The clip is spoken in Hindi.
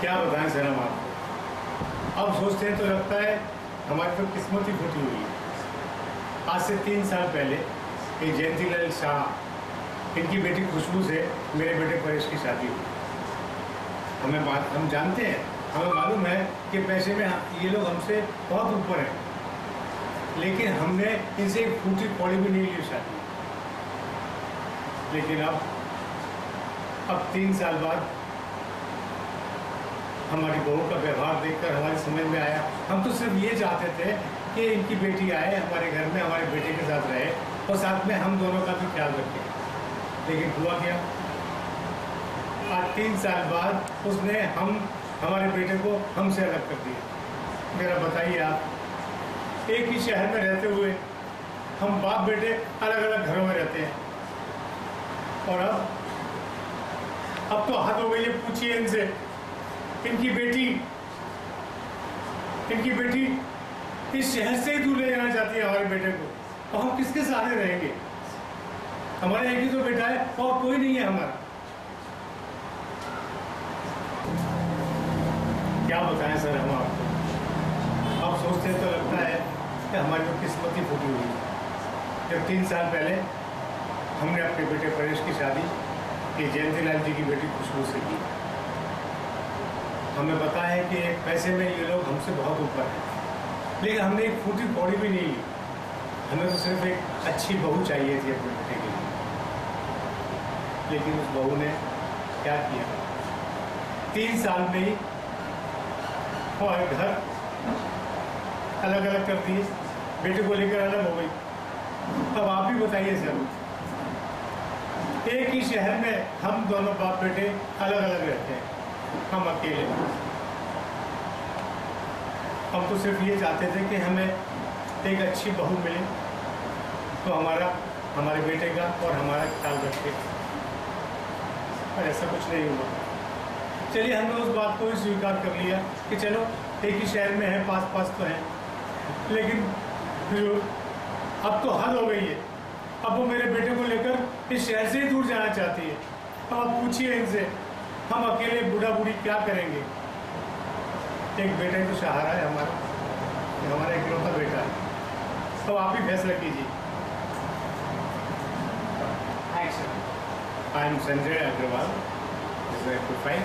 क्या बताएं सर हम आपको। अब सोचते हैं तो लगता है हमारी तो किस्मत ही फूटी हुई है। आज से 3 साल पहले ये जयंतीलाल शाह, इनकी बेटी खुशबू से मेरे बेटे परेश की शादी हुई। हम जानते हैं, हमें मालूम है कि पैसे में ये लोग हमसे बहुत ऊपर हैं, लेकिन हमने इनसे एक फूटी कौड़ी भी नहीं ली शादी। लेकिन अब 3 साल बाद हमारी बहू का व्यवहार देखकर हमारी समझ में आया, हम तो सिर्फ ये चाहते थे कि इनकी बेटी आए हमारे घर में, हमारे बेटे के साथ रहे और साथ में हम दोनों का भी ख्याल रखें। लेकिन हुआ क्या, आज 3 साल बाद उसने हमारे बेटे को हमसे अलग कर दिया। मेरा बताइए आप, एक ही शहर में रहते हुए हम बाप बेटे अलग अलग घरों में रहते हैं, और अब तो हद हो गई है। पूछिए इनसे, इनकी बेटी इस शहर से ही दूर ले जाना चाहती है हमारे बेटे को, और हम किसके सहारे रहेंगे? हमारा एक ही तो बेटा है और कोई नहीं है हमारा। क्या बताएं सर हम आपको। अब सोचते तो लगता है कि हमारी तो किस्मत ही फूटी हुई है। जब 3 साल पहले हमने अपने बेटे परेश की शादी ये जयंतीलाल जी की बेटी खुशबू से की। हमें पता है कि पैसे में ये लोग हमसे बहुत ऊपर हैं, लेकिन हमने एक फूटी कौड़ी भी नहीं ली। हमें तो सिर्फ एक अच्छी बहू चाहिए थी अपने बेटे के लिए। लेकिन उस बहू ने क्या किया, 3 साल में ही हमारे घर अलग अलग कर दिए, बेटे को लेकर अलग हो गई। अब आप ही बताइए सर, एक ही शहर में हम दोनों बाप बेटे अलग अलग रहते हैं, हम अकेले। हम तो सिर्फ ये चाहते थे कि हमें एक अच्छी बहू मिले तो हमारे बेटे का और हमारा ख्याल रखे, पर ऐसा कुछ नहीं हुआ। चलिए हमने उस बात को भी स्वीकार कर लिया कि चलो एक ही शहर में है, पास पास तो हैं, लेकिन अब तो हद हो गई है। अब वो मेरे बेटे को लेकर इस शहर से ही दूर जाना चाहती है। अब आप पूछिए इनसे, हम अकेले बूढ़ा बूढ़ी क्या करेंगे? एक बेटा ही तो सहारा है हमारा इकलौता बेटा है। तो आप ही फैसला कीजिए। I am Sanjay Agarwal, 5